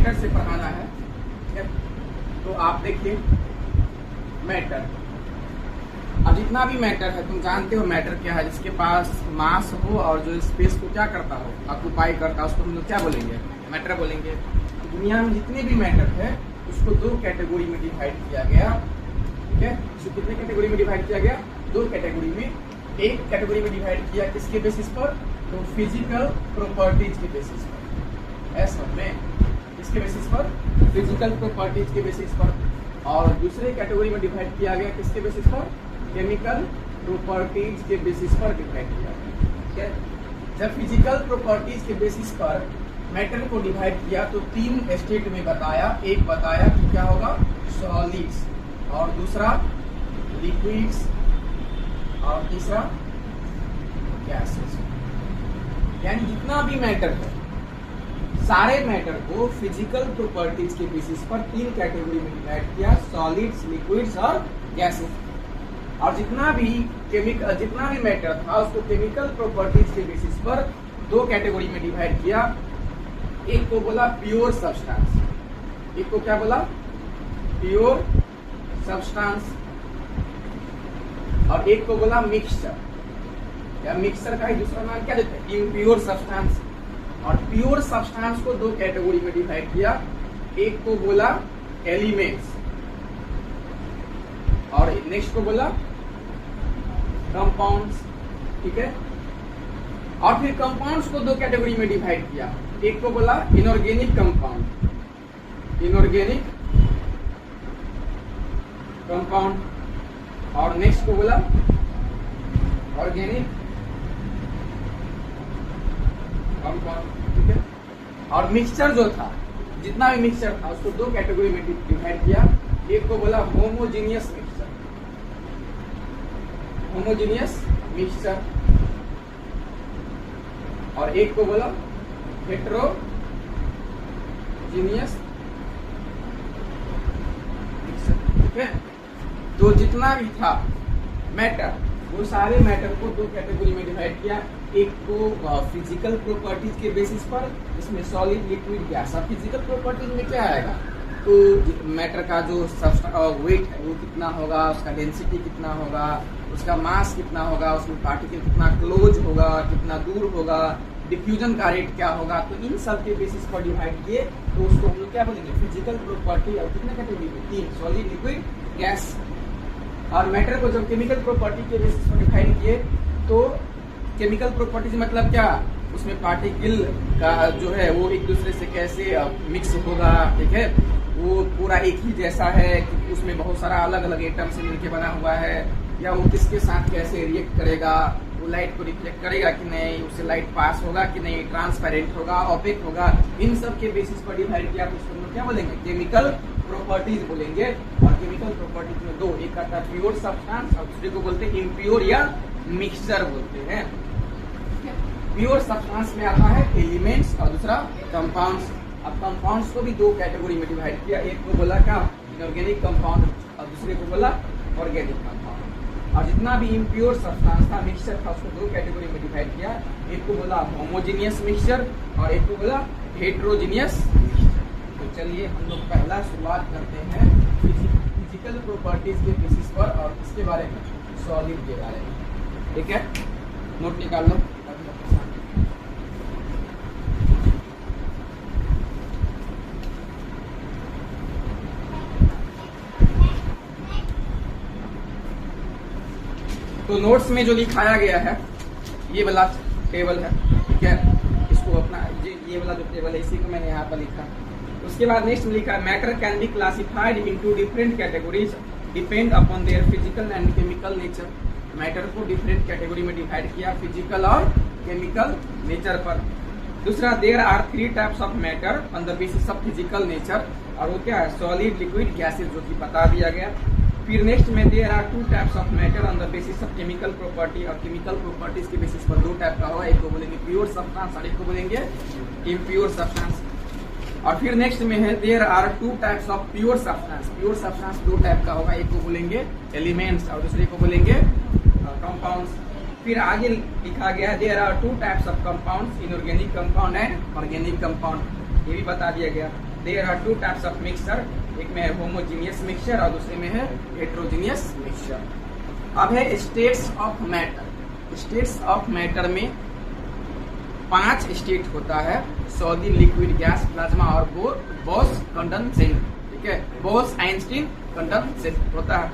Matter से पढ़ाना है, ठीक है। तो आप देखिए मैटर, अब जितना भी मैटर है तुम जानते हो मैटर क्या है, जिसके पास मास हो और जो स्पेस को क्या करता हो, ऑक्यूपाई करता हो, उसको हम लोग क्या बोलेंगे, मैटर बोलेंगे। दुनिया में जितने भी मैटर है उसको दो कैटेगरी में डिवाइड किया गया, ठीक है। इसको कितने कैटेगरी में डिवाइड किया गया, दो कैटेगरी में। एक कैटेगरी में डिवाइड किया किसके बेसिस पर, तो फिजिकल प्रॉपर्टीज के बेसिस पर, ऐसा में किसके बेसिस पर, फिजिकल प्रॉपर्टीज के बेसिस पर। और दूसरे कैटेगरी में डिवाइड किया गया किसके बेसिस पर, केमिकल प्रॉपर्टीज के बेसिस पर डिवाइड किया गया, ठीक है। जब फिजिकल प्रॉपर्टीज के बेसिस पर मैटर को डिवाइड किया तो तीन स्टेट में बताया, एक बताया कि क्या होगा, सॉलिड्स, और दूसरा लिक्विड्स, और तीसरा गैसेस। यानी जितना भी मैटर है सारे मैटर को फिजिकल प्रॉपर्टीज के बेसिस पर तीन कैटेगरी में डिवाइड किया, सॉलिड्स, लिक्विड्स और गैसेस। और जितना भी मैटर था उसको केमिकल प्रॉपर्टीज के बेसिस पर दो कैटेगरी में डिवाइड किया। एक को बोला प्योर सब्सटेंस, एक को क्या बोला, प्योर सब्सटेंस, और एक को बोला मिक्सचर, या मिक्सचर का ही दूसरा नाम क्या देते हैं, इम्प्योर सब्सटेंस। और प्योर सब्सटेंस को दो कैटेगरी में डिवाइड किया, एक को बोला एलिमेंट्स और नेक्स्ट को बोला कंपाउंड्स, ठीक है। और फिर कंपाउंड्स को दो कैटेगरी में डिवाइड किया, एक को बोला इनऑर्गेनिक कंपाउंड, इनऑर्गेनिक कंपाउंड, और नेक्स्ट को बोला ऑर्गेनिक कंपाउंड, ठीक है। और मिक्सचर जो था, जितना भी मिक्सचर था उसको दो कैटेगरी में डिवाइड किया, एक को बोला होमोजीनियस मिक्सचर, होमोजीनियस मिक्सचर, और एक को बोला हेटेरोजीनियस मिक्सचर, ठीक है। तो जितना भी था मैटर, वो सारे मैटर को दो कैटेगरी में डिवाइड किया, एक को फिजिकल प्रॉपर्टीज के बेसिस पर, इसमें सॉलिड, लिक्विड, गैस। अब फिजिकल प्रॉपर्टीज में क्या आएगा, तो मैटर का जो वेट है वो कितना होगा, उसका डेंसिटी कितना होगा, उसका मास कितना होगा, उसमें पार्टिकल कितना क्लोज होगा, कितना दूर होगा, डिफ्यूजन का रेट क्या होगा। तो इन सब के बेसिस पर डिवाइड किए तो उसको हम लोग क्या बोलेंगे, फिजिकल प्रॉपर्टी। और कितने कैटेगरी में, तीन, सॉलिड, लिक्विड, गैस। और मैटर को जब केमिकल प्रॉपर्टी के बेसिस पर डिफाइन किए तो केमिकल प्रॉपर्टीज मतलब क्या, उसमें पार्टिकल का जो है वो एक दूसरे से कैसे मिक्स होगा, ठीक है, वो पूरा एक ही जैसा है कि उसमें बहुत सारा अलग अलग एटम से मिलकर बना हुआ है, या वो किसके साथ कैसे रिएक्ट करेगा, वो लाइट को रिफ्लेक्ट करेगा कि नहीं, उससे लाइट पास होगा कि नहीं, ट्रांसपेरेंट होगा, ऑपेक होगा। इन सब के बेसिस पर डिवाइड किया तो उसको हम लोग क्या बोलेंगे, केमिकल प्रॉपर्टीज बोलेंगे। और केमिकल प्रॉपर्टीज में दो, एक आता है प्योर सब्सटेंस और दूसरे को बोलते हैं इम्प्योर या मिक्सचर बोलते हैं। प्योर सब्सटेंस में आता है एलिमेंट्स और दूसरा कंपाउंड्स। अब कंपाउंड्स को भी दो कैटेगरी में डिवाइड किया, एक को बोला क्या, इनऑर्गेनिक कंपाउंड, और दूसरे को बोला ऑर्गेनिक कंपाउंड। और जितना भी इम्प्योर सब्सटेंस था, मिक्सचर था, उसको दो कैटेगरी में डिवाइड किया, एक को बोला होमोजीनियस मिक्सचर और एक को बोला हेटेरोजीनियस मिक्सचर। तो चलिए हम लोग पहला शुरुआत करते हैं फिजिकल प्रॉपर्टीज के बेसिस पर, और इसके बारे में सॉलिड के बारे में, ठीक है। नोट निकाल लो। तो नोट्स में जो लिखाया गया है ये वाला टेबल है, ठीक है। इसको अपना ये वाला जो टेबल है इसी को मैंने यहाँ पर लिखा। उसके बाद नेक्स्ट में लिखा है matter can be classified into different categories depend upon their physical and chemical nature. Matter को डिफरेंट कैटेगरी में डिवाइड किया, फिजिकल और केमिकल नेचर पर। दूसरा, there are 3 types of matter on the basis of physical nature, और वो क्या है, सॉलिड, लिक्विड, गैसेज, जो कि बता दिया गया। फिर नेक्स्ट में there are 2 types of matter on the basis of chemical property, और केमिकल प्रॉपर्टीज के बेसिस पर दो टाइप का होगा, एक को बोलेंगे प्योर सब्सटेंस और एक को बोलेंगे इम्प्योर सब्सटेंस। और फिर नेक्स्ट में है there are 2 types of pure substance. Pure substance दो टाइप का होगा, एक को बोलेंगे एलिमेंट्स और दूसरे को बोलेंगे कंपाउंड्स। फिर आगे लिखा गया there are 2 types of compounds, inorganic compound and organic compound, ये भी बता दिया गया। There are two types of mixture, एक में है होमोजीनियस मिक्सचर और दूसरे में है हेट्रोजीनियस मिक्सचर। अब है states of matter. States of matter में 5 स्टेट होता है, सॉलिड, लिक्विड, गैस, प्लाज्मा और बोस कंडेंसेट, ठीक है, बोस आइंस्टीन कंडेंसेट होता है,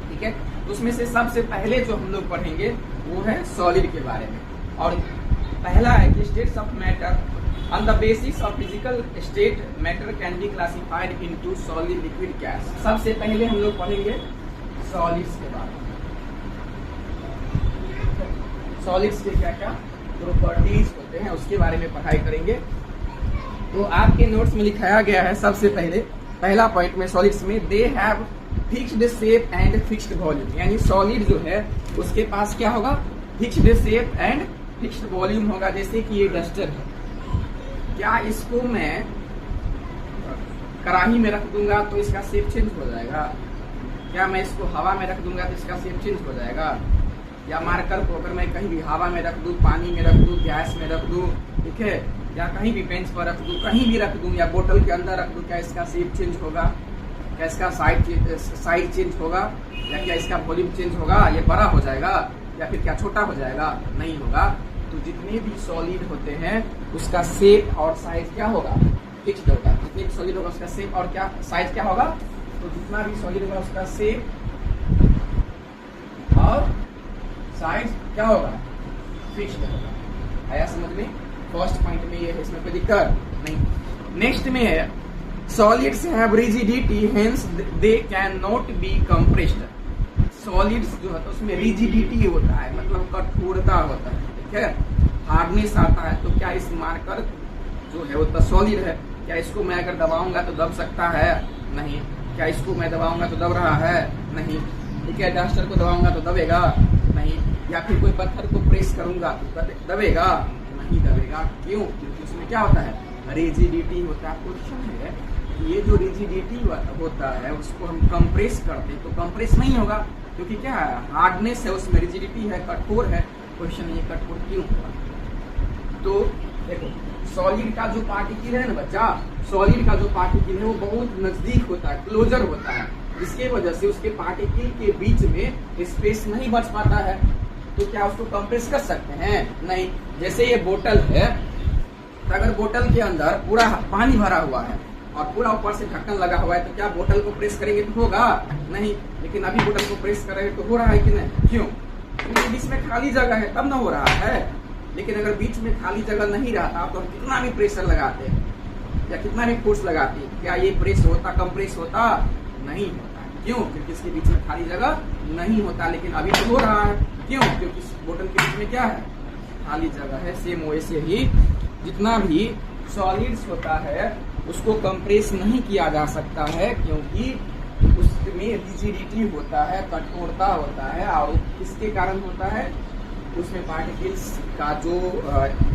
ठीक है। तो उसमें से सबसे पहले जो हम लोग पढ़ेंगे वो है सॉलिड के बारे में। और पहला है कि states of matter on the basis of physical state matter can be classified into solid, liquid, gas. सबसे पहले हम लोग पढ़ेंगे सॉलिड्स के बारे में। सॉलिड्स के क्या क्या प्रॉपर्टीज होते हैं उसके बारे में पढ़ाई करेंगे। तो आपके नोट्स में लिखाया गया है सबसे पहले पहला पॉइंट में सॉलिड्स में they have fixed shape and fixed volume, यानी सॉलिड जो है उसके पास क्या होगा, fixed shape and fixed volume होगा। जैसे कि ये डस्टर है, क्या इसको मैं कढ़ाई में रख दूंगा तो इसका शेप चेंज हो जाएगा? क्या मैं इसको हवा में रख दूंगा तो इसका शेप चेंज हो जाएगा? या मार्कर को अगर मैं कहीं भी हवा में रख दूं, पानी में रख दूं, गैस में रख दूं, ठीक है, या कहीं भी बेंच पर रख दूं, कहीं भी रख दूं, या बोतल के अंदर रख दूं, क्या इसका शेप चेंज होगा? क्या इसका साइज चेंज होगा? या क्या इसका वॉल्यूम चेंज होगा? ये बड़ा हो जाएगा या फिर क्या छोटा हो जाएगा? नहीं होगा। तो जितने भी सॉलिड होते हैं उसका शेप और साइज क्या होगा, फिक्स्ड होगा। जितने भी सॉलिड होगा उसका शेप और क्या साइज क्या होगा, तो जितना भी सॉलिड होगा उसका शेप और साइज क्या होगा, फिक्स्ड होगा। आया समझ में? फर्स्ट पॉइंट में ये है, इसमें कोई दिक्कत नहीं। नेक्स्ट में है solids have rigidity hence they can not be compressed. Solids जो है तो उसमें रिजिडिटी होता है, मतलब कठोरता होता है, ठीक है, हार्डनेस आता है। तो क्या इस मार्कर जो है वो तो सॉलिड है, क्या इसको मैं अगर दबाऊंगा तो दब सकता है? नहीं। क्या इसको मैं दबाऊंगा तो दब रहा है? नहीं। ठीक है, डस्टर को दबाऊंगा तो दबेगा? नहीं। या फिर कोई पत्थर को प्रेस करूंगा तो दबेगा? नहीं दबेगा। क्यों? क्योंकि उसमें क्या होता है, रिजिडिटी होता है। क्वेश्चन है ये जो रिजिडिटी होता है उसको हम कंप्रेस करते हैं तो कंप्रेस नहीं होगा, क्योंकि क्या है, हार्डनेस है, उसमें रिजिडिटी है, कठोर है। क्वेश्चन ये कठोर क्यों होगा? तो देखो सॉलिड का जो पार्टिकल है ना बच्चा, सॉलिड का जो पार्टिकल है वो बहुत नजदीक होता है, क्लोजर होता है, जिसके वजह से उसके पार्टिकल के बीच में स्पेस नहीं बच पाता है। तो क्या उसको कंप्रेस कर सकते हैं? नहीं। जैसे ये बोतल है, तो अगर बोतल के अंदर पूरा पानी भरा हुआ है और पूरा ऊपर से ढक्कन लगा हुआ है, तो क्या बोतल को प्रेस करेंगे तो होगा? नहीं। लेकिन अभी बोतल को प्रेस करेंगे तो हो रहा है कि नहीं? क्यों? क्योंकि बीच में खाली जगह है तब ना हो रहा है। लेकिन अगर बीच में खाली जगह नहीं रहता तो हम कितना भी प्रेशर लगाते या कितना भी फोर्स लगाते, क्या ये प्रेस होता, कंप्रेस होता? नहीं होता। क्यों? क्योंकि इसके बीच में खाली जगह नहीं होता। लेकिन अभी तो हो रहा है। क्यों? क्योंकि इस बोतल के बीच में क्या है, खाली जगह है। सेम वैसे ही जितना भी सॉलिड्स होता है उसको कंप्रेस नहीं किया जा सकता है, क्योंकि उसमें रिजिडिटी होता है, कठोरता होता है। और किसके कारण होता है? उसमें पार्टिकल्स का जो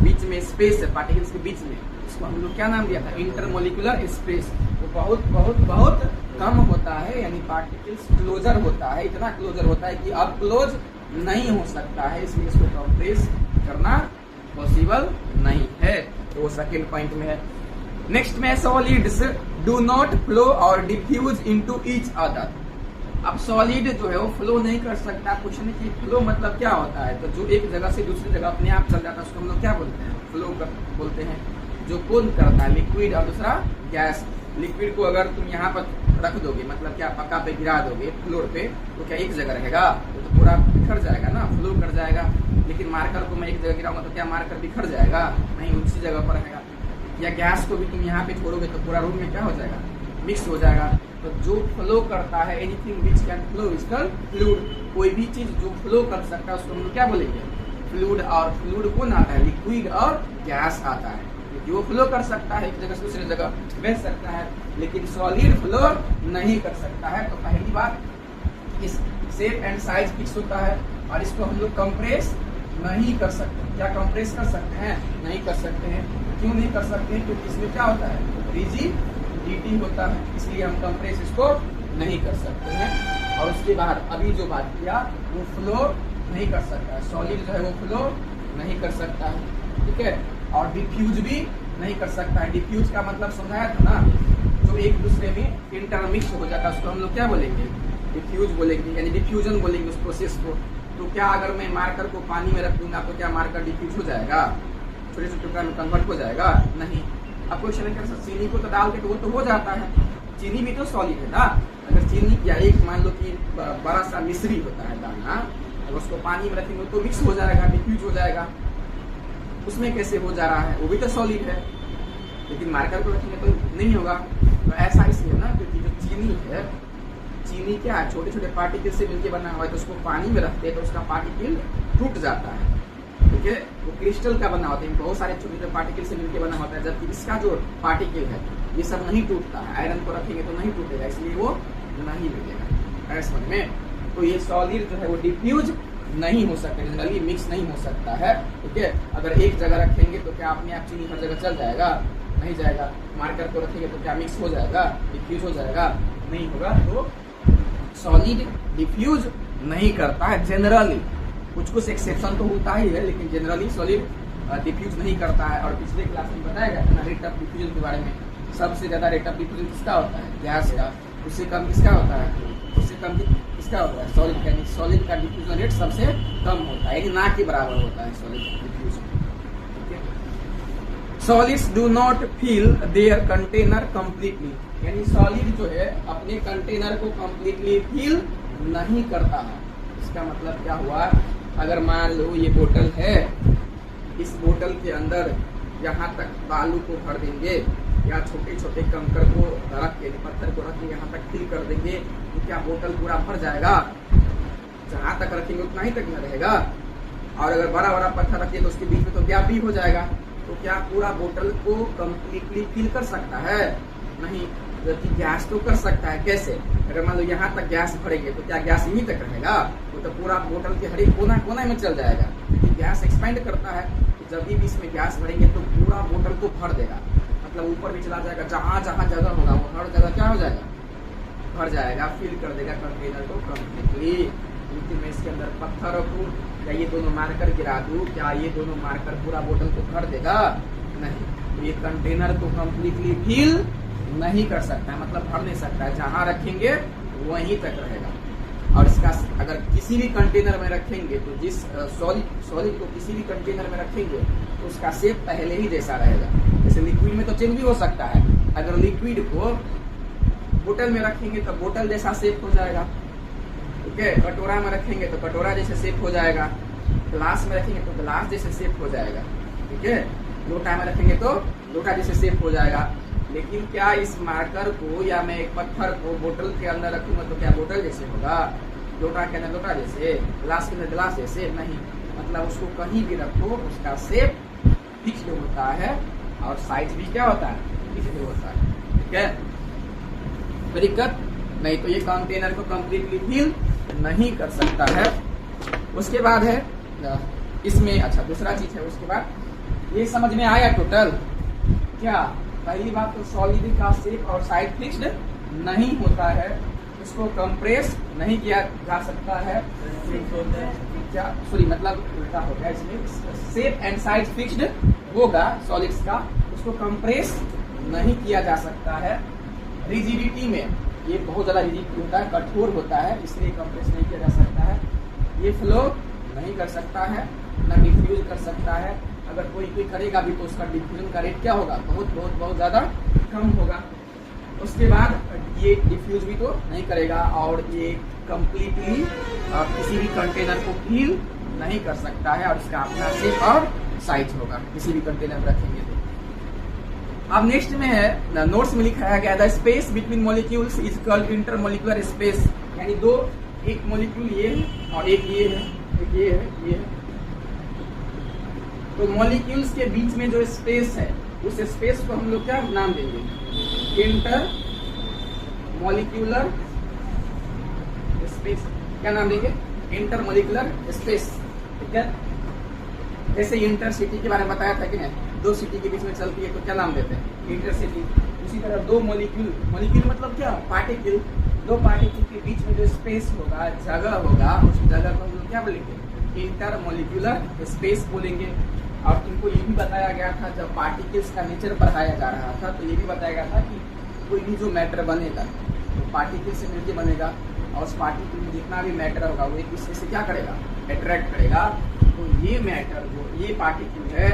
बीच में स्पेस है, पार्टिकल्स के बीच में, इसको हम लोग क्या नाम दिया था, इंटरमोलिकुलर स्पेस, वो बहुत बहुत बहुत कम होता है। यानी पार्टिकल्स क्लोजर होता है, इतना क्लोजर होता है कि अब क्लोज नहीं हो सकता है, इसलिए इसको कंप्रेस करना पॉसिबल नहीं है। तो वो सेकेंड पॉइंट में है। नेक्स्ट में सॉलिड्स डू नॉट फ्लो और डिफ्यूज इनटू ईच अदर। अब सॉलिड जो है वो फ्लो नहीं कर सकता। पूछने की फ्लो मतलब क्या होता है, तो जो एक जगह से दूसरी जगह अपने आप चल जाता है उसको हम लोग क्या बोलते हैं, फ्लो बोलते हैं। जो कौन करता है, लिक्विड और दूसरा गैस। लिक्विड को अगर तुम यहाँ पर रख दोगे, मतलब क्या पक्का पे गिरा दोगे फ्लोर पे, तो क्या एक जगह रहेगा? तो पूरा बिखर जाएगा ना, फ्लो कर जाएगा। लेकिन मार्कर को मैं एक जगह गिराऊंगा तो क्या मार्कर बिखर जाएगा? नहीं, उसी जगह पर रहेगा। या गैस को भी तुम यहाँ पे छोड़ोगे तो पूरा रूम में क्या हो जाएगा, मिक्स हो जाएगा। तो जो फ्लो करता है, anything which can flow is called fluid. कोई भी चीज जो फ्लो कर सकता है उसको हम क्या बोलेंगे, फ्लूइड। और फ्लूइड कौन आता है, लिक्विड और गैस आता है, क्योंकि वो फ्लो कर सकता है, एक जगह से दूसरी जगह बह सकता है। लेकिन सॉलिड फ्लो नहीं कर सकता है। तो पहली बात, इस शेप एंड साइज फिक्स होता है और इसको हम लोग कंप्रेस नहीं कर सकते। क्या कंप्रेस कर सकते हैं? नहीं कर सकते हैं। क्यों नहीं कर सकते हैं? क्योंकि इसमें क्या होता है, रिजिडिटी होता है, इसलिए हम कंप्रेस इसको नहीं कर सकते हैं। और उसके बाद अभी जो बात किया वो फ्लो नहीं कर सकता है, सॉलिड जो है वो फ्लो नहीं कर सकता है, ठीक है। और डिफ्यूज भी नहीं कर सकता है। डिफ्यूज का मतलब समझाया था ना, जो एक दूसरे में इंटरमिक्स हो जाता है उसको हम लोग क्या बोलेंगे, डिफ्यूज बोलेंगे, यानी डिफ्यूजन बोलेंगे उस प्रोसेस को। तो क्या अगर मैं मार्कर को पानी में रख दूंगा तो क्या मार्कर डिफ्यूज हो जाएगा, छोटे छोटे टुकड़ा में कन्वर्ट हो जाएगा? नहीं। अब क्वेश्चन है चीनी को तो डाल के तो वो तो हो जाता है, चीनी भी तो सॉलिड है ना। अगर चीनी या एक मान लो कि बड़ा सा मिश्री होता है दाना, अगर उसको पानी में रखेंगे तो मिक्स हो जाएगा, डिफ्यूज हो जाएगा। उसमें कैसे हो जा रहा है, वो भी तो सॉलिड है, लेकिन मार्कर को रखेंगे तो नहीं होगा। तो ऐसा इसलिए ना, क्योंकि जो चीनी है, चीनी क्या है, छोटे छोटे पार्टिकल से मिलकर बना हुआ है, तो उसको पानी में रखते हैं तो उसका पार्टिकल टूट जाता है, ठीक है। वो क्रिस्टल का बना होता है, बहुत सारे छोटे छोटे पार्टिकल से मिलकर बना होता है, जबकि इसका जो पार्टिकल है ये सब नहीं टूटता है। आयरन को रखेंगे तो नहीं टूटेगा, इसलिए वो नहीं मिलेगा, है समझ में। तो ये सॉलिड जो है वो डिफ्यूज नहीं हो सकता, जनरली मिक्स नहीं हो सकता है, ठीक है। अगर एक जगह रखेंगे तो क्या अपने आप चीनी हर जगह चल जाएगा? नहीं जाएगा। मार्कर को रखेंगे तो क्या मिक्स हो जाएगा, डिफ्यूज हो जाएगा? नहीं होगा। तो सॉलिड डिफ्यूज नहीं करता है जनरली, कुछ कुछ एक्सेप्शन तो होता ही है, लेकिन जनरली सॉलिड डिफ्यूज नहीं करता है। और पिछले क्लास में बताया गया था ना रेट ऑफ डिफ्यूजन के बारे में, सबसे ज्यादा रेट ऑफ डिफ्यूजन किसका होता है, गैस का। उससे कम किसका होता है, उससे कम किसका होता है, सॉलिड का। यानी सॉलिड का डिफ्यूजन रेट सबसे कम होता है, यानी ना के बराबर होता है सॉलिड डिफ्यूजन, ठीक है। Solids do not fill their container completely, यानी सॉलिड जो है अपने कंटेनर को कंप्लीटली फिल नहीं करता है। इसका मतलब क्या हुआ, अगर मान लो ये बोतल है, इस बोतल के अंदर यहाँ तक बालू को भर देंगे या छोटे छोटे कंकड़ को रख के, पत्थर को रख के यहाँ तक फिल कर देंगे, तो क्या बोतल पूरा भर जाएगा? जहाँ तक रखेंगे उतना ही तक में रहेगा। और अगर बड़ा बड़ा पत्थर रखिए तो उसके बीच में तो गैप भी हो जाएगा। तो क्या पूरा बोतल को कंप्लीटली फिल कर सकता है? नहीं। जबकि गैस तो कर सकता है। कैसे? अगर मान लो यहाँ तक गैस भरेंगे तो क्या गैस यहीं तक रहेगा? वो तो पूरा बोतल के हर एक कोना कोना में चल जाएगा, क्योंकि गैस एक्सपेंड करता है। जब भी इसमें गैस भरेंगे तो पूरा बोतल को भर देगा, मतलब ऊपर भी चला जाएगा, जहाँ जहाँ जगह होगा वो हर जगह क्या हो जाएगा, भर जाएगा, फिल कर देगा कंटेनर को कंप्लीटली। लेकिन मैं इसके अंदर पत्थर रखूँ या ये दोनों मार्कर गिरा दूँ, क्या ये दोनों मार्कर पूरा बोतल को भर देगा? नहीं। तो ये कंटेनर को कंप्लीटली फिल नहीं कर सकता है, मतलब भर नहीं सकता है। जहाँ रखेंगे वहीं तक रहेगा। और इसका अगर किसी भी कंटेनर में रखेंगे तो जिस सॉलिड को किसी भी कंटेनर में रखेंगे तो उसका शेप पहले ही जैसा रहेगा। जैसे लिक्विड में तो चेंज भी हो सकता है, अगर लिक्विड को बोतल में रखेंगे तो बोतल जैसा शेप हो जाएगा, ठीक है। कटोरा में रखेंगे तो कटोरा जैसे शेप हो जाएगा, ग्लास में रखेंगे तो ग्लास जैसे शेप हो जाएगा, ठीक है। लोटा में रखेंगे तो लोटा जैसे शेप हो जाएगा। लेकिन क्या इस मार्कर को या मैं एक पत्थर को बोतल के अंदर रखूंगा तो क्या बोतल जैसे होगा, लोटा के अंदर लोटा जैसे, ग्लास के अंदर ग्लास जैसे? नहीं। मतलब उसको कहीं भी रखो उसका शेप फिक्स्ड होता है और साइज भी क्या होता है, फिक्स्ड होता है, ठीक है। कोई दिक्कत नहीं। तो ये कंटेनर को कंप्लीटली फिल नहीं कर सकता है। उसके बाद है इसमें, अच्छा दूसरा चीज है उसके बाद, ये समझ में आया टोटल क्या? पहली बात तो सॉलिड का शेप और साइज फिक्स्ड नहीं होता है, इसको कंप्रेस नहीं किया जा सकता है। क्या सॉरी मतलब उल्टा हो गया, इसमें शेप एंड साइज फिक्स्ड होगा सॉलिड्स का, उसको कंप्रेस नहीं किया जा सकता है। रिजिडिटी में ये बहुत ज्यादा रिजिड होता है, कठोर होता है, इसलिए कंप्रेस नहीं किया जा सकता है। ये फ्लो नहीं कर सकता है, ना डिफ्यूज कर सकता है। अगर कोई करेगा भी तो उसका डिफ्यूजन का रेट क्या होगा, बहुत ज़्यादा कम होगा। उसके बाद ये डिफ्यूज भी तो नहीं करेगा और ये कंप्लीटली किसी भी कंटेनर को फिल नहीं कर सकता है और इसका अपना शेप और साइज होगा किसी भी कंटेनर में रखेंगे तो। अब नेक्स्ट में है नोट्स में लिखाया गया the space between molecules is called intermolecular space, यानी दो, एक मॉलिक्यूल ये है और एक ये है, एक ये है, ये है। तो मॉलिक्यूल्स के बीच में जो स्पेस है उस स्पेस को हम लोग क्या नाम देंगे, इंटर मॉलिक्यूलर स्पेस। क्या नाम देंगे, इंटर मॉलिक्यूलर स्पेस, ठीक है। जैसे इंटरसिटी के बारे में बताया था कि नहीं, दो सिटी के बीच में चलती है तो क्या नाम देते हैं, इंटरसिटी। उसी तरह दो मॉलिक्यूल, मॉलिक्यूल मतलब क्या, पार्टिकल, दो पार्टिकल के बीच में जो स्पेस होगा, जगह होगा, उस जगह को हम लोग क्या बोलेंगे, इंटर मॉलिक्यूलर स्पेस बोलेंगे। और तुमको ये भी बताया गया था जब पार्टिकल्स का नेचर पढ़ाया जा रहा था, तो ये भी बताया गया था कि कोई भी जो मैटर बनेगा तो पार्टिकल से मिलकर बनेगा, और उस पार्टिकल में जितना भी मैटर होगा वो एक दूसरे से क्या करेगा, अट्रैक्ट करेगा। तो ये मैटर जो ये पार्टिकल है,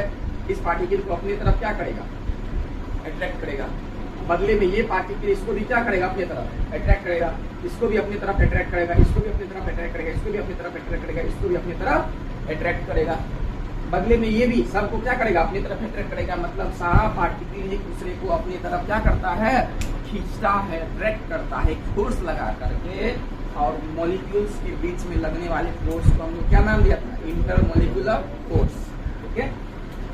इस पार्टिकल को अपनी तरफ क्या करेगा, अट्रैक्ट करेगा। बदले में ये पार्टिकल इसको भी क्या करेगा, अपनी तरफ अट्रैक्ट करेगा, इसको भी अपनी तरफ अट्रैक्ट करेगा, इसको भी अपनी तरफ अट्रैक्ट करेगा, इसको भी अपनी तरफ अट्रैक्ट करेगा, इसको भी अपनी तरफ अट्रैक्ट करेगा। बदले में ये भी सबको क्या करेगा, अपनी तरफ अट्रैक्ट करेगा। मतलब सारा पार्टिकल एक दूसरे को अपनी तरफ क्या करता है, खींचता है, अट्रैक्ट करता है, फोर्स लगा करके। और मॉलिक्यूल्स के बीच में लगने वाले फोर्स को हमने क्या नाम दिया था, इंटरमॉलिक्यूलर फोर्स। ठीक है,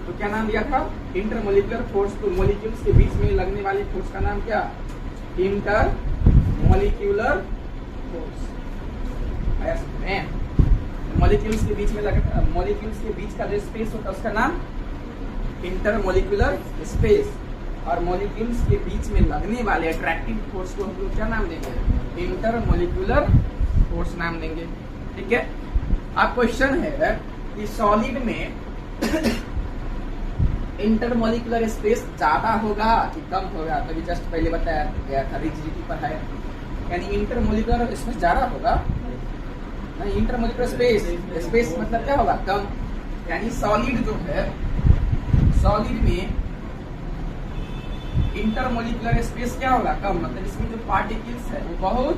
तो क्या नाम दिया था, इंटरमॉलिक्यूलर फोर्स। तो मॉलिक्यूल्स के बीच में लगने वाले फोर्स का नाम क्या, इंटरमॉलिक्यूलर फोर्स। मॉलिक्यूल्स के बीच में मॉलिक्यूल्स के बीच का जो स्पेस होता है उसका नाम इंटरमॉलिक्यूलर स्पेस। और मॉलिक्यूल्स के बीच में लगने वाले अट्रैक्टिव फोर्स को हम लोग क्या नाम देंगे, इंटरमॉलिक्यूलर फोर्स नाम देंगे। ठीक है, अब क्वेश्चन है कि सॉलिड में इंटरमॉलिक्यूलर स्पेस ज्यादा होगा कि कम होगा। तो अभी जस्ट पहले बताया गया था, रिजिडिटी पर है, यानी इंटरमॉलिक्यूलर स्पेस ज्यादा होगा, नहीं इंटरमॉलिक्यूलर स्पेस मतलब क्या होगा, कम। यानी सॉलिड जो है, सॉलिड में इंटरमॉलिक्यूलर स्पेस क्या होगा, कम। मतलब इसमें जो पार्टिकल्स है वो बहुत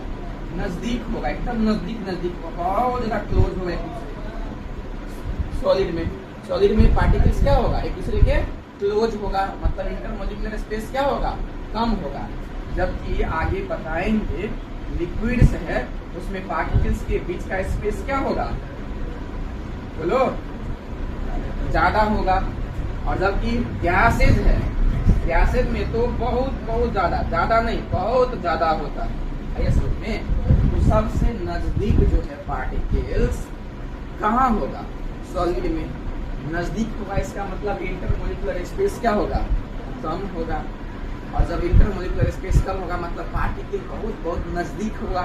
नजदीक होगा, एकदम नजदीक होगा, बहुत ज्यादा क्लोज होगा एक दूसरे। सॉलिड में पार्टिकल्स क्या होगा, एक दूसरे के क्लोज होगा, मतलब इंटरमॉलिक्यूलर स्पेस क्या होगा, कम होगा। जबकि आगे बताएंगे लिक्विड्स है, उसमें पार्टिकल्स के बीच का स्पेस क्या होगा, बोलो, ज्यादा होगा। और जबकि गैसेज है, गैसेज में तो बहुत ज्यादा नहीं, बहुत ज्यादा होता है। समझ में, तो सबसे नजदीक जो है पार्टिकल्स कहाँ होगा, सॉलिड में नजदीक होगा। इसका मतलब इंटरमॉलिक्यूलर स्पेस क्या होगा, कम होगा। और जब इंटरमॉलिक्यूलर स्पेस कम होगा मतलब पार्टिकल बहुत नजदीक होगा,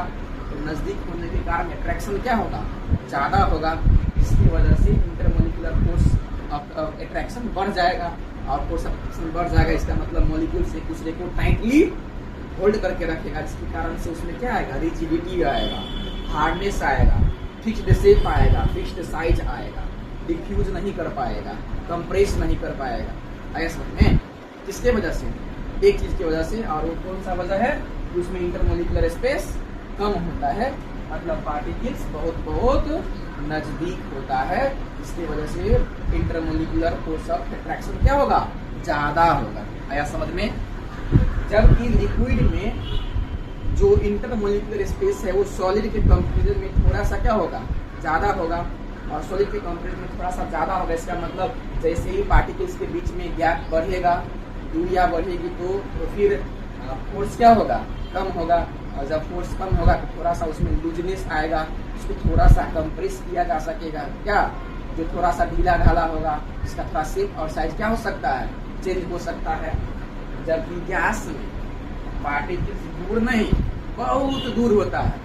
तो नजदीक होने के कारण अट्रैक्शन क्या होगा, ज्यादा होगा। इसकी वजह से इंटरमॉलिक्यूलर फोर्स अट्रैक्शन बढ़ जाएगा, और फोर्स अट्रैक्शन बढ़ जाएगा। इसका मतलब मॉलिक्यूल्स एक दूसरे को टाइटली होल्ड करके रखेगा, जिसके कारण से उसमें क्या आएगा, रिजिडिटी आएगा, हार्डनेस आएगा, फिक्स्ड शेप आएगा, फिक्स्ड साइज आएगा, डिफ्यूज नहीं कर पाएगा, कंप्रेस नहीं कर पाएगा। ऐसा में किसके वजह से, एक चीज की वजह से, और वो कौन सा वजह है, उसमें इंटरमॉलिक्यूलर स्पेस कम होता है, मतलब पार्टिकल्स बहुत नजदीक होता है। इसकी वजह से इंटरमॉलिक्यूलर फोर्स ऑफ अट्रैक्शन क्या होगा, ज्यादा होगा। आया समझ में। जबकि लिक्विड में जो इंटरमॉलिक्यूलर स्पेस है वो सॉलिड के कंपैरिजन में थोड़ा सा क्या होगा, ज्यादा होगा, और सॉलिड के कंपैरिजन में थोड़ा सा ज्यादा होगा। इसका मतलब जैसे ही पार्टिकल्स के बीच में गैप बढ़ेगा, दूरियां बढ़ेगी, तो फिर फोर्स क्या होगा, कम होगा। और जब फोर्स कम होगा तो थोड़ा सा उसमें लूजनेस आएगा, उसको थोड़ा सा कंप्रेस किया जा सकेगा, क्या, जो थोड़ा सा ढीला ढाला होगा, इसका थोड़ा शेप और साइज क्या हो सकता है, चेंज हो सकता है। जबकि गैस में पार्टिकल्स दूर नहीं, बहुत दूर होता है,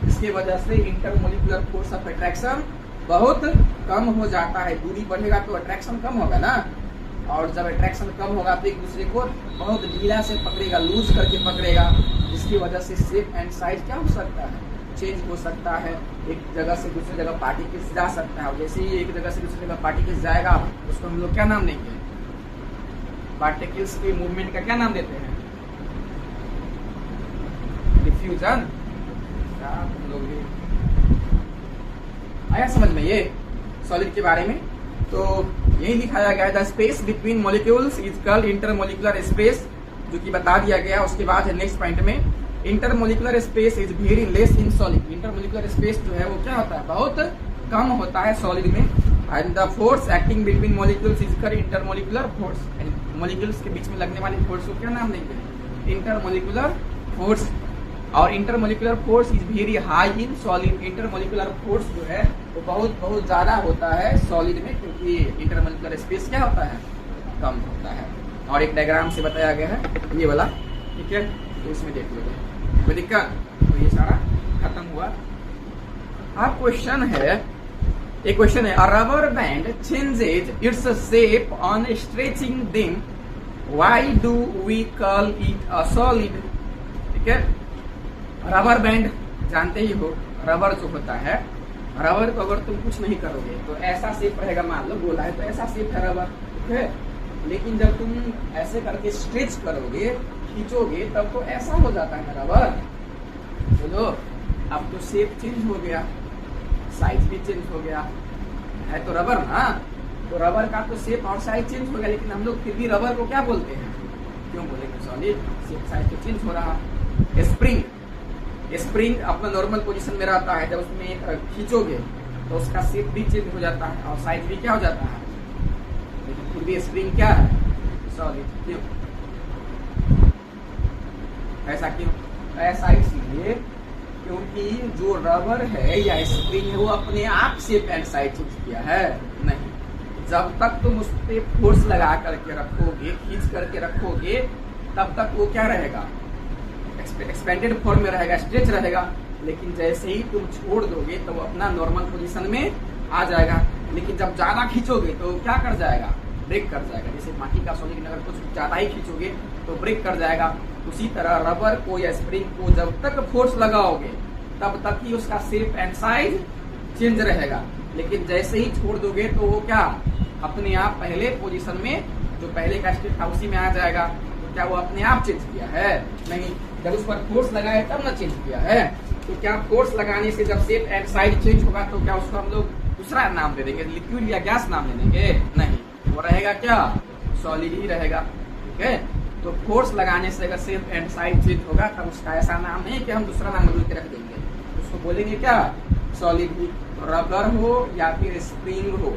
इसके वजह से इंटरमॉलिक्यूलर फोर्स ऑफ अट्रैक्शन बहुत कम हो जाता है। दूरी बढ़ेगा तो अट्रैक्शन कम होगा ना, और जब अट्रैक्शन कम होगा तो एक दूसरे को बहुत ढीला से पकड़ेगा, लूज करके पकड़ेगा, जिसकी वजह से शेप एंड साइज क्या हो सकता है, चेंज हो सकता है। एक जगह से दूसरी जगह पार्टिकल्स जा सकता है, और जैसे ही एक जगह से दूसरी जगह पार्टिकल्स जाएगा उसको हम लोग क्या नाम देंगे, पार्टिकल्स के मूवमेंट का क्या नाम देते हैं, डिफ्यूजन। आया समझ में ये सॉलिड के बारे में। तो यही दिखाया गया है, the space between molecules is called intermolecular space, जो कि बता दिया गया। उसके बाद है नेक्स्ट पॉइंट में, intermolecular space is very less in solid. Intermolecular space जो है वो क्या होता है, बहुत कम होता है सॉलिड में। And the force acting between molecules is called intermolecular force. Molecules के बीच में लगने वाले फोर्स को क्या नाम देंगे, इंटरमॉलिक्यूलर फोर्स। और intermolecular force is very high in solid. Intermolecular force जो है वो बहुत ज्यादा होता है सॉलिड में, क्योंकि इंटरमॉलिक्यूलर स्पेस क्या होता है, कम होता है। और एक डायग्राम से बताया गया है ये वाला, ठीक है, तो इसमें देख लो कोई दिक्कत। तो ये सारा खत्म हुआ। अब क्वेश्चन है एक क्वेश्चन है, a rubber band changes its shape on stretching them, why do we call it a solid. ठीक है, रबर बैंड जानते ही हो, रबर जो होता है, रबर को अगर तुम कुछ नहीं करोगे तो ऐसा शेप रहेगा, मान लो गोला है तो ऐसा शेप है रबर, ठीक है। लेकिन जब तुम ऐसे करके स्ट्रेच करोगे, खींचोगे, तब तो ऐसा हो जाता है रबर। बोलो, अब तो शेप चेंज हो गया, साइज भी चेंज हो गया, है तो रबर ना, तो रबर का तो शेप और साइज चेंज हो गया, लेकिन हम लोग फिर भी रबर को क्या बोलते हैं, क्यों बोलेंगे सॉलिड, शेप साइज तो चेंज हो रहा। स्प्रिंग, स्प्रिंग अपना नॉर्मल पोजीशन में रहता है, जब उसमें खींचोगे तो उसका शेप भी चेंज हो जाता है और साइज भी क्या हो जाता है, लेकिन फिर भी स्प्रिंग क्या है, सॉलिड। क्यों ऐसा, क्यों ऐसा, इसलिए क्योंकि जो रबर है या स्प्रिंग है वो अपने आप शेप एंड साइज चेंज किया है नहीं। जब तक तुम उस पर फोर्स लगा करके रखोगे, खींच करके रखोगे, तब तक वो क्या रहेगा, एक्सपेंडेड फॉर्म में रहेगा, स्ट्रेच रहेगा। लेकिन जैसे ही तुम छोड़ दोगे तो वो अपना नॉर्मल पोजीशन में आ जाएगा। लेकिन जब ज्यादा खींचोगे तो क्या कर जाएगा, ब्रेक कर जाएगा। जैसे बाकी का सॉलिड अगर कुछ ज्यादा ही खींचोगे तो ब्रेक कर जाएगा, उसी तरह रबर को या स्प्रिंग को जब तक फोर्स लगाओगे तब तक ही उसका शेप एंड साइज चेंज रहेगा। लेकिन जैसे ही छोड़ दोगे तो वो क्या अपने आप पहले पोजीशन में, जो पहले का स्टेट था उसी में आ जाएगा। तो क्या वो अपने आप चेंज किया है, नहीं, जब उस पर फोर्स लगाए तब ना चेंज किया है। तो क्या फोर्स लगाने से जब शेप एंड साइज चेंज होगा तो क्या उसको हम लोग दूसरा नाम दे देंगे, लिक्विड या गैस नाम दे देंगे, नहीं, वो रहेगा क्या, सॉलिड ही रहेगा। ठीक है, तो फोर्स लगाने से अगर शेप एंड साइज चेंज होगा तब उसका ऐसा नाम नहीं कि हम दूसरा नाम बदल के रख देंगे, उसको बोलेंगे क्या, सॉलिड ही। तो रबर हो या फिर स्प्रिंग हो,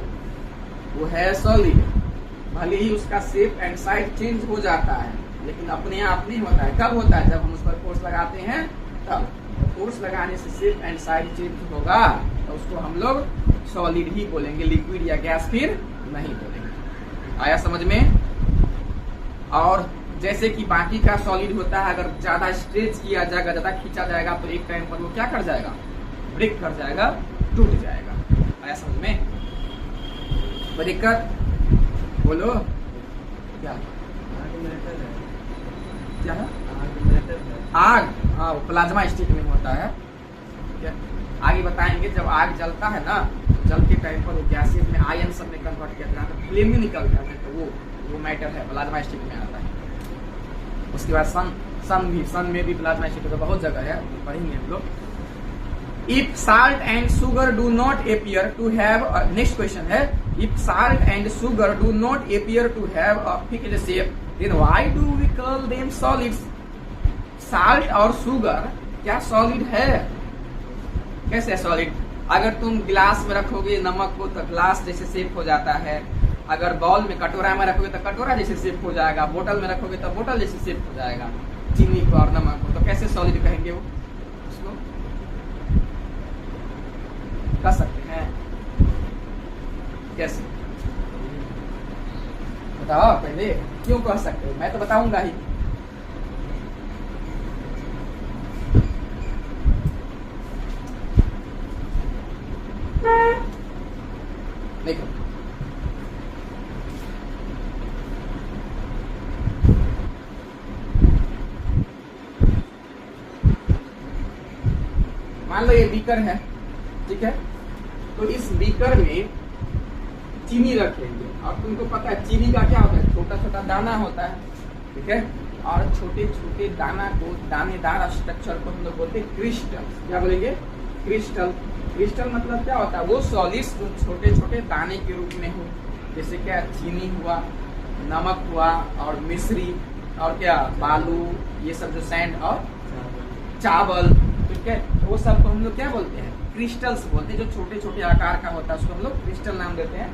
वो है सॉलिड, भले ही उसका शेप एंड साइज चेंज हो जाता है लेकिन अपने आप नहीं होता है। कब होता है, जब हम उस पर फोर्स लगाते हैं तब। फोर्स लगाने से शेप एंड साइज चेंज होगा तो उसको हम लोग सॉलिड ही बोलेंगे, लिक्विड या गैस फिर नहीं बोलेंगे। आया समझ में। और जैसे कि बाकी का सॉलिड होता है, अगर ज्यादा स्ट्रेच किया जाएगा, ज्यादा खींचा जाएगा तो एक टाइम पर वो क्या कर जाएगा, ब्रेक कर जाएगा, टूट जाएगा। आया समझ में। दिक्कत बोलो क्या, क्या है, आग, हाँ, वो प्लाज्मा स्टेट में होता है। ठीक है, आगे बताएंगे। जब आग जलता है ना, जल के टाइम पर वो गैसेज में आयन सब में कन्वर्ट किया जाता है, फ्लेम भी निकलता है, तो वो मैटर है, प्लाज्मा स्टेट में आता है। उसके बाद सन में भी प्लाज्मा स्टेट होता है, बहुत जगह है, पढ़ेंगे हम लोग। If salt and sugar do not appear to have next question है, if salt and sugar do not appear to have a fixed shape, then why do we call them solids? Salt और sugar क्या solid है? कैसे solid? अगर तुम गिलास में रखोगे नमक को तो ग्लास जैसे शेप हो जाता है, अगर बाउल में कटोरा में रखोगे तो कटोरा जैसे शेप हो जाएगा, बोतल में रखोगे तो बोतल जैसे शेप हो जाएगा। चीनी को और नमक को तो कैसे सॉलिड कहेंगे वो, उसको कह सकते हैं कैसे, बताओ पहले, क्यों कह सकते हो, मैं तो बताऊंगा ही। देखो मान लो ये बीकर है, ठीक है, तो इस बीकर में चीनी रखेंगे और तुमको पता है चीनी का क्या होता है, छोटा छोटा दाना होता है, ठीक है, और छोटे छोटे दाना को, दानेदार स्ट्रक्चर को हम लोग बोलते हैं क्रिस्टल। क्या बोलेंगे, क्रिस्टल। क्रिस्टल मतलब क्या होता है, वो सॉलिड्स जो छोटे छोटे दाने के रूप में हो, जैसे क्या चीनी हुआ, नमक हुआ और मिश्री और क्या बालू, ये सब जो सैंड और चावल, ठीक है, वो सब को हम लोग क्या बोलते हैं, क्रिस्टल्स बोलते हैं। जो छोटे छोटे आकार का होता है उसको हम लोग क्रिस्टल नाम देते हैं।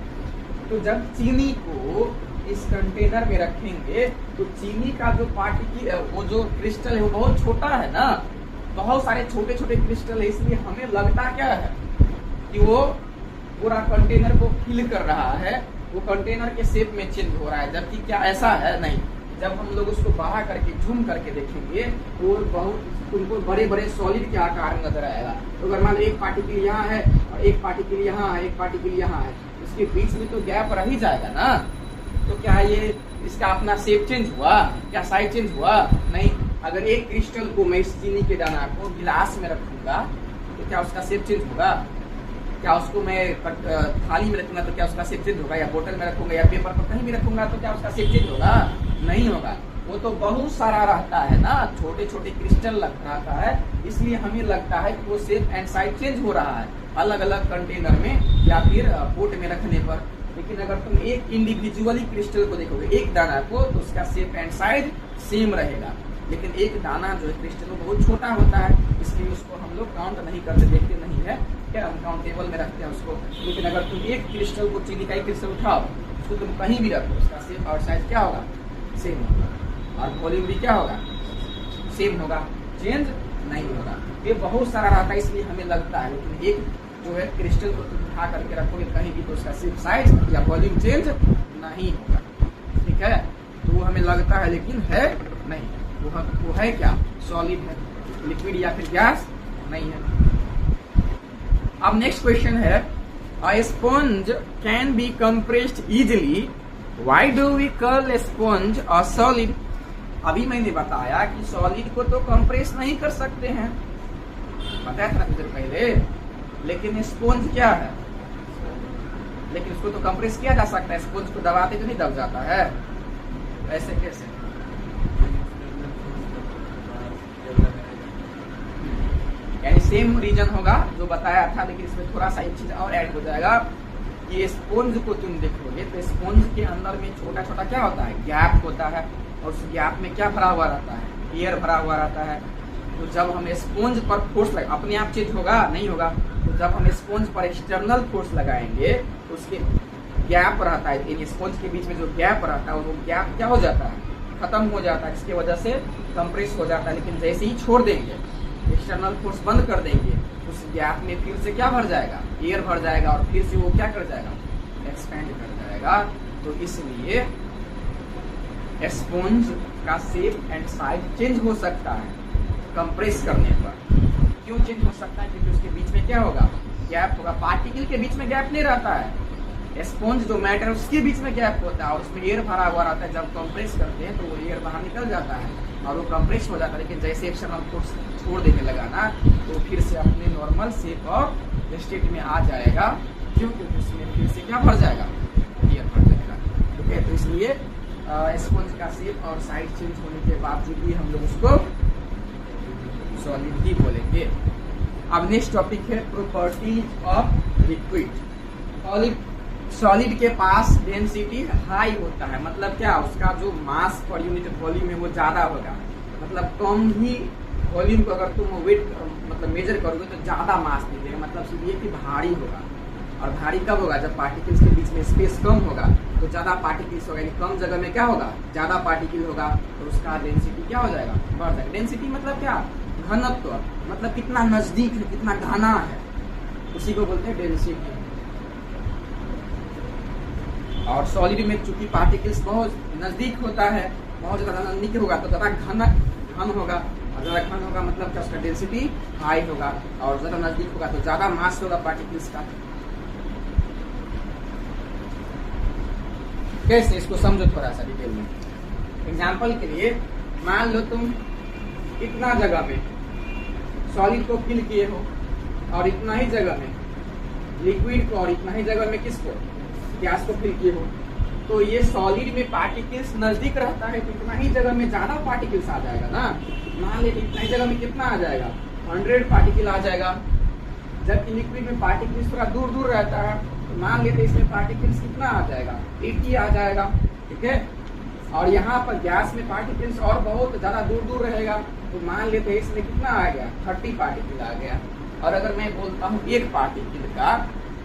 तो जब चीनी को इस कंटेनर में रखेंगे तो चीनी का जो पार्टिकल, वो जो क्रिस्टल है वो बहुत छोटा है ना, बहुत सारे छोटे छोटे क्रिस्टल है, इसलिए हमें लगता क्या है कि वो पूरा कंटेनर को फिल कर रहा है, वो कंटेनर के शेप में चेंज हो रहा है, जबकि क्या ऐसा है नहीं। जब हम लोग उसको बड़ा करके झूम करके देखेंगे और बहुत उनको बड़े बड़े सॉलिड के आकार में नजर आएगा। तो अगर मान लो एक पार्टिकल यहाँ है और एक पार्टिकल यहाँ है, एक पार्टिकल यहाँ है, इसके बीच में तो गैप रह ही जाएगा ना। तो क्या ये इसका अपना शेप चेंज हुआ, क्या साइज चेंज हुआ? नहीं। अगर एक क्रिस्टल को मैं इस चीनी के दाना को गिलास में रखूंगा तो क्या उसका शेप चेंज होगा? क्या उसको मैं थाली में रखूंगा तो क्या उसका शेप चेंज होगा? या बोतल में रखूंगा या पेपर पर कहीं भी रखूंगा तो क्या उसका शेप चेंज होगा? नहीं होगा। वो तो बहुत सारा रहता है ना, छोटे छोटे क्रिस्टल रहता है, इसलिए हमें लगता है कि वो शेप एंड साइज चेंज हो रहा है अलग अलग कंटेनर में या फिर पोट में रखने पर। लेकिन अगर तुम एक इंडिविजुअली क्रिस्टल को देखोगे, एक दाना को, तो उसका शेप एंड साइज सेम रहेगा। लेकिन एक दाना जो है क्रिस्टल वो बहुत छोटा होता है, इसलिए उसको हम लोग काउंट नहीं करते, देखते नहीं है क्या, हम काउंटेबल में रखते हैं उसको। लेकिन अगर तुम एक क्रिस्टल को, चीनी का एक क्रिस्टल उठाओ, उसको तुम कहीं भी रखो, उसका शेप और साइज क्या होगा? सेम होगा। और वॉल्यूम भी क्या होगा? सेम होगा, चेंज नहीं होगा। ये बहुत सारा रहता है, इसलिए हमें लगता है। लेकिन एक जो है क्रिस्टल को तुम उठा करके रखोगे कहीं भी तो उसका शेप, साइज या वॉल्यूम चेंज नहीं होगा। ठीक है, तो वो हमें लगता है लेकिन है नहीं। वो है क्या? सॉलिड है, लिक्विड या फिर गैस नहीं है। अब नेक्स्ट क्वेश्चन है, a sponge can be compressed easily, why do we call sponge a solid? अभी मैंने बताया कि सॉलिड को तो कंप्रेस नहीं कर सकते हैं, बताया था कुछ देर पहले। लेकिन स्पंज क्या है? लेकिन उसको तो कंप्रेस किया जा सकता है, स्पंज को दबाते तो नहीं दब जाता है, ऐसे कैसे? यानी सेम रीजन होगा जो बताया था, लेकिन इसमें थोड़ा सा एक चीज और ऐड हो जाएगा कि स्पंज को तुम देखोगे तो स्पंज के अंदर में छोटा छोटा क्या होता है? गैप होता है, और उस गैप में क्या भरा हुआ रहता है? एयर भरा हुआ रहता है। तो जब हम स्पंज पर फोर्स लगा, अपने आप चेंज होगा? नहीं होगा। तो जब हम स्पंज पर एक्सटर्नल फोर्स लगाएंगे तो उसके गैप रहता है, इन स्पंज के बीच में जो गैप रहता है वो गैप क्या हो जाता है? खत्म हो जाता है, जिसकी वजह से कंप्रेस हो जाता है। लेकिन जैसे ही छोड़ देंगे, एक्सटर्नल फोर्स बंद कर देंगे, उस गैप में फिर से क्या भर जाएगा? एयर भर जाएगा, और फिर से वो क्या कर जाएगा? एक्सपेंड कर जाएगा। तो इसलिए स्पंज का शेप एंड साइज चेंज हो सकता है कंप्रेस करने पर। क्यों चेंज हो सकता है? क्योंकि उसके बीच में क्या होगा? गैप होगा। पार्टिकल के बीच में गैप नहीं रहता है, स्पंज जो मैटर है उसके बीच में गैप होता है, और उसमें एयर भरा हुआ रहता है। जब कंप्रेस करते हैं तो वो एयर बाहर निकल जाता है और वो कंप्रेस हो जाता है। लेकिन जैसे एक्सटर्नल फोर्स छोड़ देने लगा ना, तो फिर से अपने नॉर्मल शेप और स्टेट में आ जाएगा। क्यों? क्योंकि उसमें फिर से क्या भर जाएगा? एयर भर जाएगा। ठीक है, तो इसलिए स्पंज का शेप और साइज चेंज होने के बावजूद भी हम लोग उसको सॉलिड ही बोलेंगे। अब नेक्स्ट टॉपिक है प्रॉपर्टीज ऑफ लिक्विड। सॉलिड के पास डेंसिटी हाई होता है, मतलब क्या? उसका जो मास पर यूनिट वॉल्यूम है वो ज्यादा होगा। मतलब कम ही वॉल्यूम को अगर तुम वेट मतलब मेजर करोगे तो ज्यादा मास मिलेगा, मतलब सिर्फ ये कि भारी होगा। और भारी कब होगा? जब पार्टिकल्स के बीच में स्पेस कम होगा, तो ज्यादा पार्टिकल्स होगा, यानी कम जगह में क्या होगा? ज्यादा पार्टिकल होगा, तो उसका डेंसिटी क्या हो जाएगा? बढ़ जाएगा। डेंसिटी मतलब क्या? घनत्व, मतलब कितना नजदीक है, कितना घना है, उसी को बोलते हैं डेंसिटी। और सॉलिड में चूंकि पार्टिकल्स बहुत नजदीक होता है, बहुत ज्यादा नजदीक होगा तो ज्यादा घन होगा, और ज्यादा घन होगा मतलब क्या? उसका डेंसिटी हाई होगा, और ज्यादा नजदीक होगा तो ज्यादा मास होगा पार्टिकल्स का। कैसे? इसको समझो थोड़ा सा डिटेल में। एग्जाम्पल के लिए मान लो तुम इतना जगह में सॉलिड को फिल किए हो, और इतना ही जगह में लिक्विड को, और इतना ही जगह में किसको? गैस को फिल किए हो। तो ये सॉलिड में पार्टिकल्स नजदीक रहता है, तो इतना ही जगह में ज्यादा पार्टिकल्स आ जाएगा ना। मान लेते इतना ही जगह में कितना आ जाएगा? 100 पार्टिकल आ जाएगा। जबकि लिक्विड में पार्टिकल्स थोड़ा दूर दूर रहता है, तो मान लेते इसमें पार्टिकल्स कितना आ जाएगा? 80 आ जाएगा। ठीक है, और यहाँ पर गैस में पार्टिकल्स और बहुत ज्यादा दूर दूर रहेगा, तो मान लेते इसमें कितना आ गया? 30 पार्टिकल आ गया। और अगर मैं बोलता हूँ एक पार्टिकल का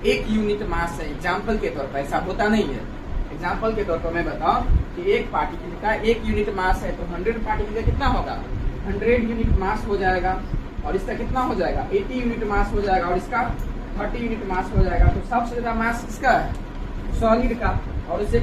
1 यूनिट मास है, एग्जाम्पल के तौर पर, ऐसा होता नहीं है, एग्जाम्पल के तौर पर मैं बताऊं कि एक पार्टिकल का 1 यूनिट मास है, तो 100 पार्टिकल का कितना होगा? 100 यूनिट मास हो जाएगा। और इसका कितना हो जाएगा? 80 यूनिट मास हो जाएगा, और इसका 30 यूनिट मास हो जाएगा। तो सबसे ज्यादा मास किसका है? सॉलिड का। और इससे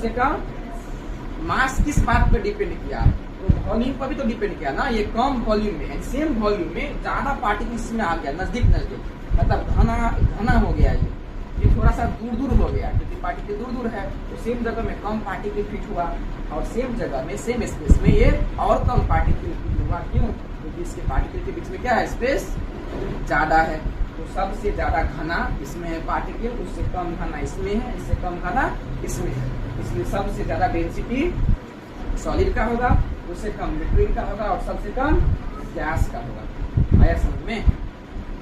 कम मास किस बात पर डिपेंड किया, तो वॉल्यूम पर भी तो डिपेंड किया ना। ये कम वॉल्यूम में, सेम वॉल्यूम में ज्यादा पार्टिकल्स में आ गया, नजदीक नजदीक, मतलब घना घना हो गया। ये थोड़ा सा दूर दूर हो गया, क्योंकि पार्टिकल दूर दूर है, तो सेम जगह में कम पार्टिकल फिट हुआ, और सेम जगह में सेम स्पेस में ये और कम पार्टिकल फिट हुआ। क्यों? क्योंकि इसके पार्टिकल के बीच में क्या है, स्पेस ज्यादा है। तो सबसे ज्यादा घना इसमें है पार्टिकल, उससे कम घना इसमें है, इससे कम घना इसमें है। इसलिए सबसे ज्यादा डेंसिटी सॉलिड का होगा, उससे कम लिक्विड का होगा, और सबसे कम गैस का होगा। आया समझ में?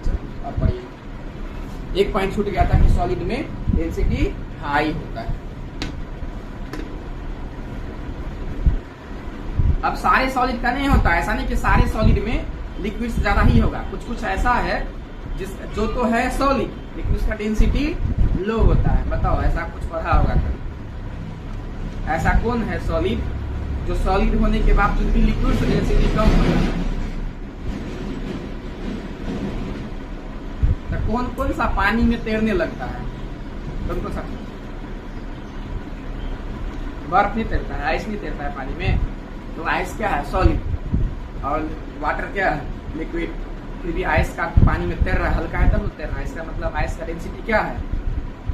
चलो अब पढ़िए। एक पॉइंट छूट गया था कि सॉलिड में डेंसिटी हाई होता है। अब सारे सॉलिड का नहीं होता, ऐसा नहीं कि सारे सॉलिड में लिक्विड से ज्यादा ही होगा। कुछ कुछ ऐसा है जो तो है सॉलिड, लेकिन उसका डेंसिटी लो होता है। बताओ, ऐसा कुछ पढ़ा होगा कभी? ऐसा कौन है सॉलिड जो सॉलिड होने के बावजूद भी लिक्विड से डेंसिटी कम हो जाए? तो कौन कौन सा पानी में तैरने लगता है? कौन कौन सा? बर्फ नहीं तैरता है, आइस नहीं तैरता है पानी में। तो आइस क्या है? सॉलिड। और वाटर क्या है? लिक्विड। फिर भी आइस का पानी में तैर रहा है, हल्का है तब तैर रहा है, इसका मतलब आइस का डेंसिटी क्या है?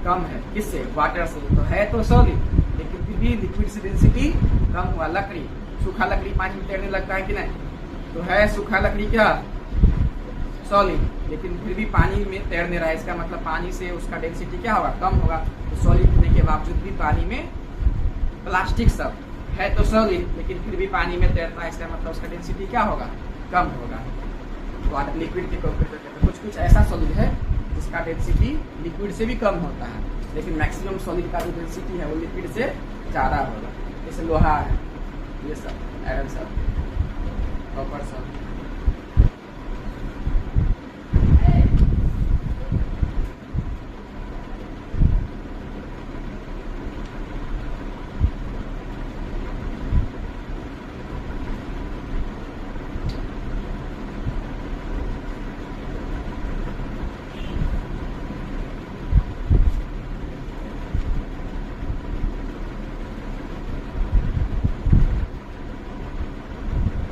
कम है। किससे? वाटर से। तो है तो सॉलिड, लेकिन फिर भी लिक्विड से डेंसिटी कम हुआ। लकड़ी, सूखा लकड़ी पानी में तैरने लगता है कि नहीं? तो है सूखा लकड़ी क्या? सॉलिड, लेकिन फिर भी पानी में तैरने रहा है, इसका मतलब पानी से उसका डेंसिटी क्या होगा? कम होगा। तो सॉलिड होने के बावजूद भी पानी में प्लास्टिक सब है तो सॉलिड, लेकिन फिर भी पानी में तैरता है, इसका मतलब उसका डेंसिटी क्या होगा? कम होगा। वाटर लिक्विड के कंपेयर करते कुछ कुछ ऐसा सॉलिड है जिसका डेंसिटी लिक्विड से भी कम होता है, लेकिन मैक्सिमम सॉलिड का जो डेंसिटी है वो लिक्विड से ज्यादा होगा। जैसे लोहा है, ये सब आयरन सब, कॉपर सब।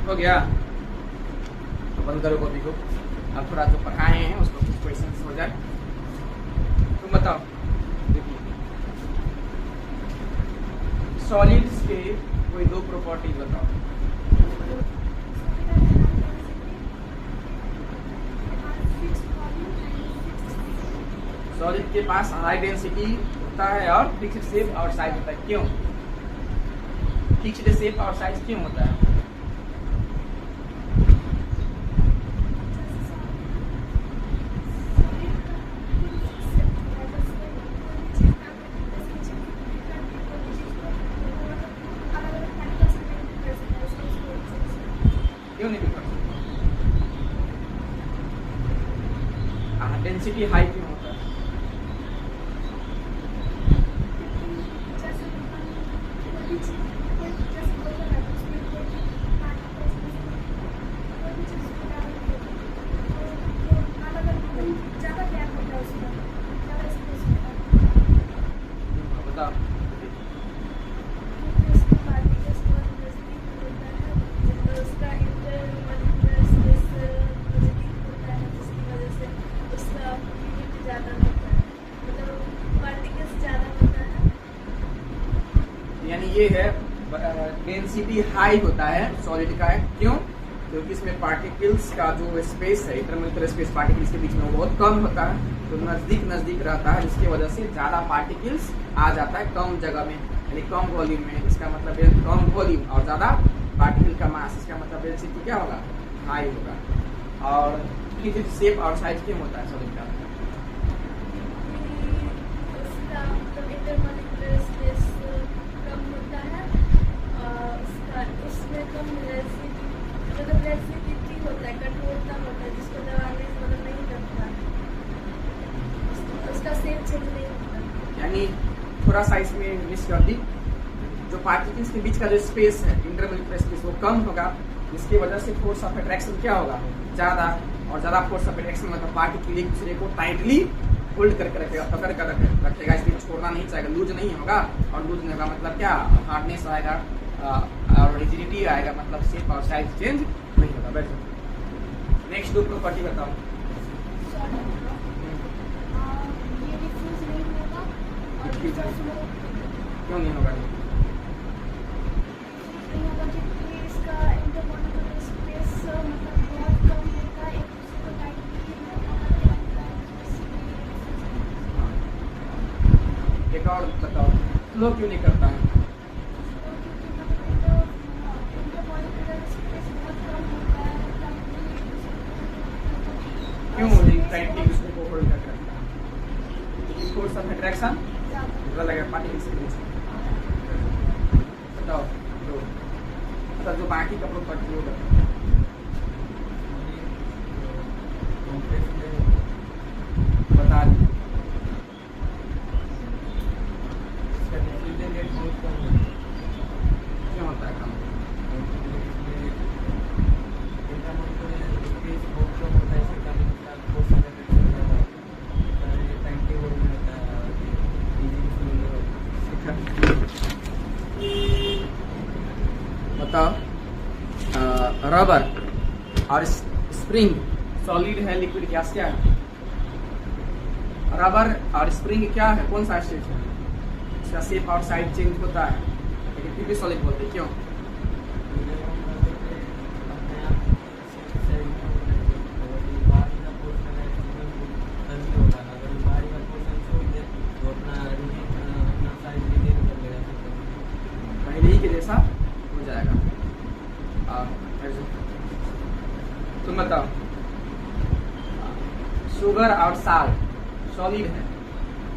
हो गया? तो बंद करो कॉपी को। अब थोड़ा जो पढ़ाए हैं उसको कुछ क्वेश्चन हो जाए। तुम बताओ, सॉलिड्स के कोई दो प्रॉपर्टीज बताओ। सॉलिड के पास हाई डेंसिटी होता है और फिक्स्ड शेप और साइज होता है। क्यों फिक्स्ड शेप और साइज क्यों होता है? क्यों नहीं दिखा? डेंसिटी हाई क्यों होता है? बताओ। यानी ये है डेंसिटी हाई होता है सॉलिड का। क्यों? क्योंकि इसमें पार्टिकल्स का जो स्पेस है, इंटरमोलिकुलर स्पेस पार्टिकल्स के बीच में वो बहुत कम होता है, तो नजदीक नजदीक रहता है, जिसकी वजह से ज्यादा पार्टिकल्स आ जाता है कम जगह में, यानी कम वॉल्यूम में। इसका मतलब कम वॉल्यूम और ज्यादा पार्टिकल का मास, इसका मतलब डेंसिटी क्या होगा? हाई होगा। और फिक्स्ड शेप और साइज क्यों होता है सॉलिड का? यानी थोड़ा सा इसमें मिस कर दी, जो पार्टिकल्स के बीच का जो स्पेस है, इंटरमोलिकुलर स्पेस, वो कम होगा, जिसकी वजह से फोर्स ऑफ अट्रैक्शन क्या होगा? ज्यादा। और ज्यादा फोर्स ऑफ अट्रैक्शन मतलब पार्टिकल एक दूसरे को टाइटली होल्ड करके रखेगा, पकड़ कर रखेगा, इसलिए छोड़ना नहीं चाहेगा, लूज नहीं होगा। और लूज नहीं होगा मतलब क्या? हार्डनेस आएगा, और रिजिडिटी आएगा, मतलब शेप और साइज चेंज नहीं होगा। बैठो। नेक्स्ट दो प्रॉपर्टी बताओ। क्यों नहीं होगा? एक और बताओ, फ्लो क्यों नहीं करता है? क्यों टाइटली उसको होल्ड करके रखता है? फोर्स ऑफ अट्रैक्शन लगा पार्टिकल से। बताओ तो मतलब जो बाकी का प्रॉपर्टी होगा बता दी। क्यों होता है काम? बताओ रबर और स्प्रिंग सॉलिड है, लिक्विड गैस क्या है? रबर और स्प्रिंग क्या है, कौन सा स्टेज है? इसका शेप और साइज चेंज होता है लेकिन फिर भी सॉलिड बोलते हैं। क्यों? पहले ही के जैसा हो जाएगा। तुम बताओ, शुगर और साल्ट सॉलिड है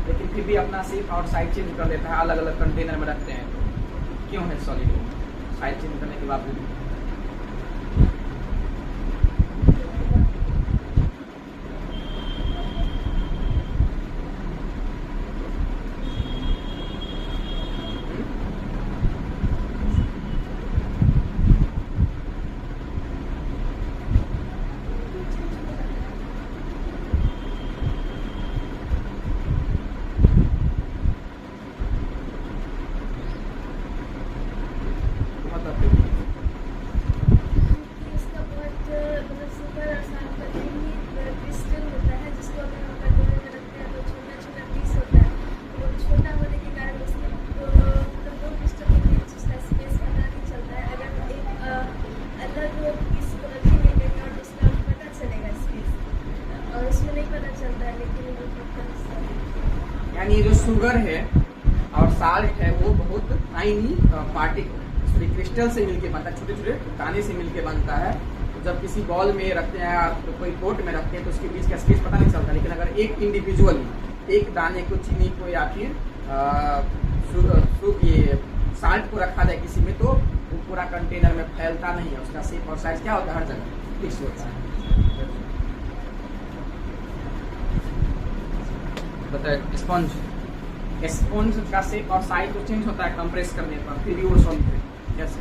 लेकिन फिर भी अपना शेप और साइज चेंज कर लेता है, अलग अलग कंटेनर में रखते हैं। क्यों है सॉलिड? साइज चेंज करने के बावजूद। यानी जो शुगर है और साल्ट है वो बहुत टाइनी पार्टिकल क्रिस्टल से मिलके बनता है, छोटे छोटे दाने से मिलके बनता है। तो जब किसी बॉल में रखते हैं तो कोई पोट में रखते हैं तो उसके बीच का स्पेस पता नहीं चलता, लेकिन अगर एक इंडिविजुअली एक दाने को, चीनी को या फिर ये साल्ट को रखा जाए किसी में तो वो पूरा कंटेनर में फैलता नहीं है, उसका शेप और साइज क्या होता है, हर जगह फिक्स होता है। बताए स्पंज का शेप और साइज तो चेंज होता है कंप्रेस करने पर, फिर भी वो सॉलिड है। कैसे?